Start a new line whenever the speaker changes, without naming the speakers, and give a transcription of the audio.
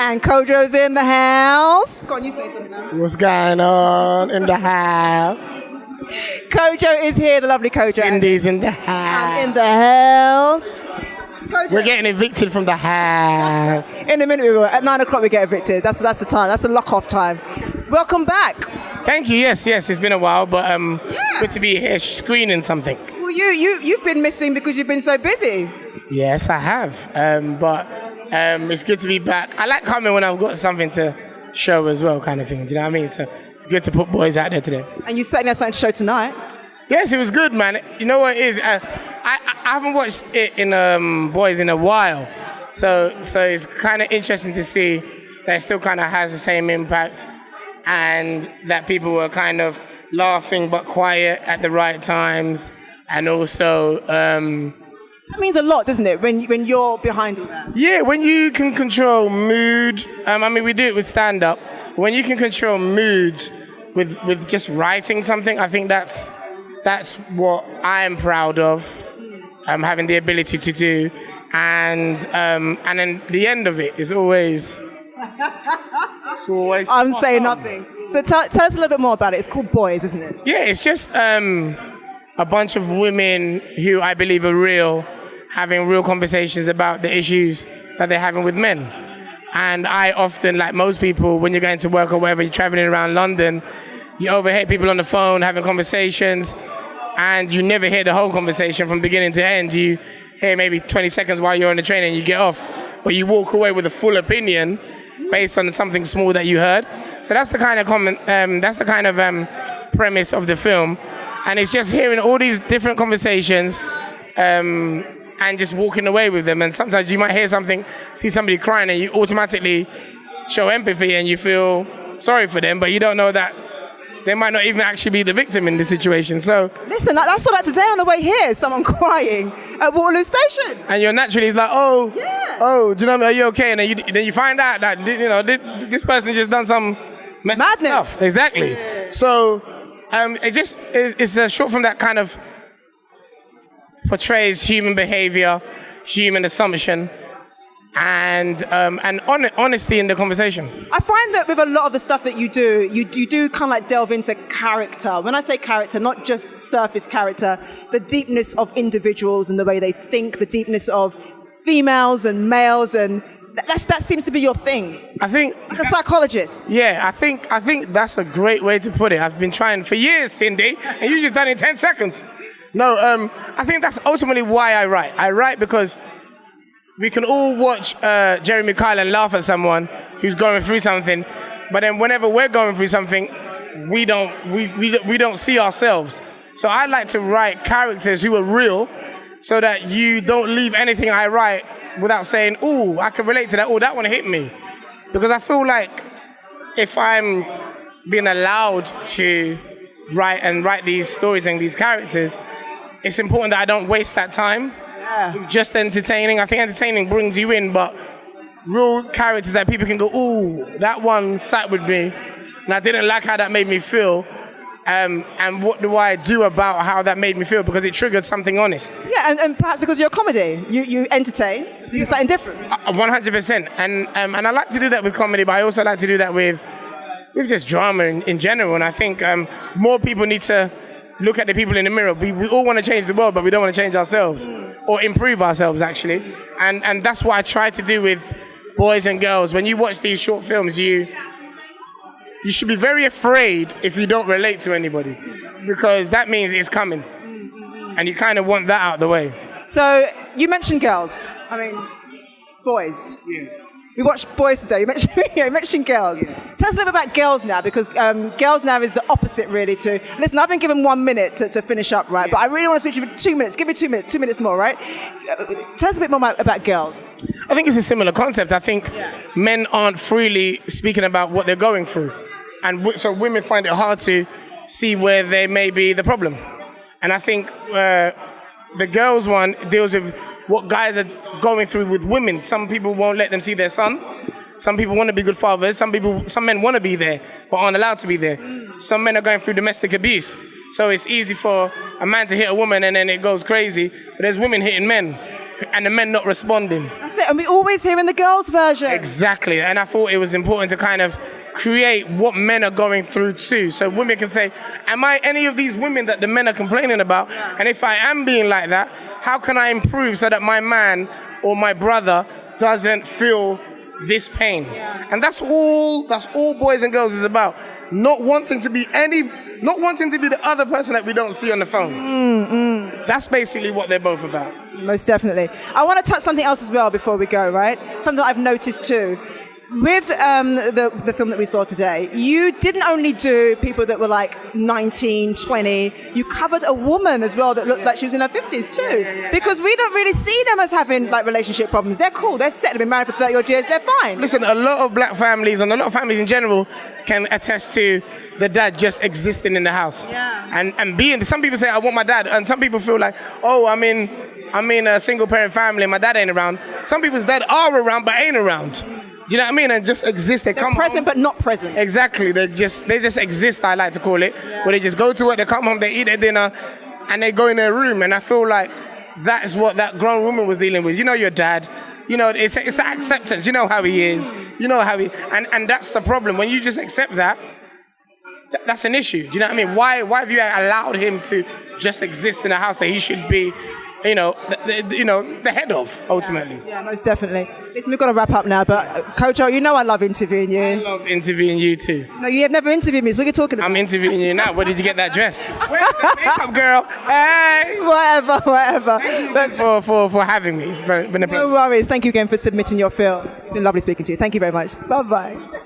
And Kojo's in the house. Go on, you say something now.
What's going on in the house?
Kojo is here, the lovely Kojo.
Cindy's in the house.
I'm in the house. Kojo.
We're getting evicted from the house.
In a minute we will. At 9 o'clock we get evicted. That's the time. That's the lock-off time. Welcome back.
Thank you. Yes. It's been a while, but good to be here screening something.
Well, you've been missing because you've been so busy.
Yes, I have. But it's good to be back. I like coming when I've got something to show as well, kind of thing. Do you know what I mean? So it's good to put boys out there today.
And you certainly have something to show tonight.
Yes, it was good, man. You know what it is? I haven't watched it in Boys in a while, so it's kind of interesting to see that it still kind of has the same impact, and that people were kind of laughing but quiet at the right times, and also.
That means a lot, doesn't it, when you're behind all that?
Yeah, when you can control mood. I mean, we do it with stand-up. When you can control mood with just writing something, I think that's what I'm proud of, having the ability to do. And then the end of it is always...
I'm saying nothing. So tell us a little bit more about it. It's called Boys, isn't it?
Yeah, it's just a bunch of women who I believe are real, having real conversations about the issues that they're having with men. And I often, like most people, when you're going to work or wherever, you're traveling around London, you overhear people on the phone having conversations, and you never hear the whole conversation from beginning to end. You hear maybe 20 seconds while you're on the train and you get off, but you walk away with a full opinion based on something small that you heard. So that's the kind of premise of the film, and it's just hearing all these different conversations and just walking away with them. And sometimes you might hear something, see somebody crying, and you automatically show empathy and you feel sorry for them, but you don't know that they might not even actually be the victim in this situation. So
listen, I saw that today on the way here, someone crying at Waterloo Station.
And you're naturally like, do you know what I mean? Are you okay? And then you find out that, this person just done some
madness
stuff. Exactly. Yeah. So it's a short film that kind of portrays human behavior, human assumption, and honesty in the conversation.
I find that with a lot of the stuff that you do kind of like delve into character. When I say character, not just surface character, the deepness of individuals and the way they think, the deepness of females and males, and that seems to be your thing.
I think
like a psychologist.
Yeah, I think that's a great way to put it. I've been trying for years, Cindy, and you just done it in 10 seconds. No, I think that's ultimately why I write. I write because we can all watch Jeremy Kyle and laugh at someone who's going through something, but then whenever we're going through something, we don't see ourselves. So I like to write characters who are real, so that you don't leave anything I write without saying, "Ooh, I can relate to that. Oh, that one hit me," because I feel like if I'm being allowed to write these stories and these characters, it's important that I don't waste that time. With just entertaining. I think entertaining brings you in, but real characters that people can go, "Ooh, that one sat with me, and I didn't like how that made me feel. And what do I do about how that made me feel? Because it triggered something honest."
Yeah, and perhaps because you're a comedy, you entertain. This is something different.
100%. And I like to do that with comedy, but I also like to do that with just drama in general. And I think more people need to look at the people in the mirror. We all want to change the world, but we don't want to change ourselves or improve ourselves, actually. And that's what I try to do with Boys and Girls. When you watch these short films, you should be very afraid if you don't relate to anybody, because that means it's coming. And you kind of want that out of the way.
So you mentioned girls. I mean, boys.
Yeah.
We watched Boys today. You mentioned girls. Yeah. Tell us a little bit about girls now, because girls now is the opposite, really. To listen, I've been given 1 minute to finish up, right? Yeah. But I really want to speak to you for 2 minutes. Give me 2 minutes. 2 minutes more, right? Tell us a bit more about girls.
I think it's a similar concept. I think men aren't freely speaking about what they're going through, and so women find it hard to see where they may be the problem. And I think the girls one deals with what guys are going through with women. Some people won't let them see their son. Some people want to be good fathers. Some men want to be there, but aren't allowed to be there. Some men are going through domestic abuse. So it's easy for a man to hit a woman and then it goes crazy. But there's women hitting men. and the men not responding.
That's it. And we always hear in the girls' version.
Exactly. And I thought it was important to kind of create what men are going through too. So women can say, am I any of these women that the men are complaining about? And if I am being like that, how can I improve so that my man or my brother doesn't feel this pain? And that's all boys and girls is about. Not wanting to be the other person that we don't see on the phone. That's basically what they're both about.
Most definitely. I want to touch something else as well before we go, right? Something that I've noticed too. With the film that we saw today, you didn't only do people that were like 19, 20, you covered a woman as well that looked like she was in her 50s too. Because we don't really see them as having like relationship problems. They're cool, they're set, they've been married for 30 odd years, they're fine.
Listen, a lot of black families and a lot of families in general can attest to the dad just existing in the house. And being, some people say, I want my dad, and some people feel like, oh, I'm in a single parent family and my dad ain't around. Some people's dad are around but ain't around. Do you know what I mean? And just exist. They're
present
home.
but not present.
Exactly. They just exist, I like to call it. Where they just go to work, they come home, they eat their dinner, and they go in their room. And I feel like that is what that grown woman was dealing with. You know your dad. You know, it's the acceptance. You know how he is. You know how he... And that's the problem. When you just accept that, that's an issue. Do you know what I mean? Why have you allowed him to just exist in a house that he should be... the head of, ultimately.
Yeah, most definitely. Listen, we've got to wrap up now, but Kojo, you know I love interviewing you.
I love interviewing you too.
No, you have never interviewed me, so what are you talking about?
I'm interviewing you now. Where did you get that dress? Where's that makeup, girl? Hey!
Whatever.
Thank you for having me. It's been a pleasure.
No worries. Thank you again for submitting your film. It's been lovely speaking to you. Thank you very much. Bye-bye.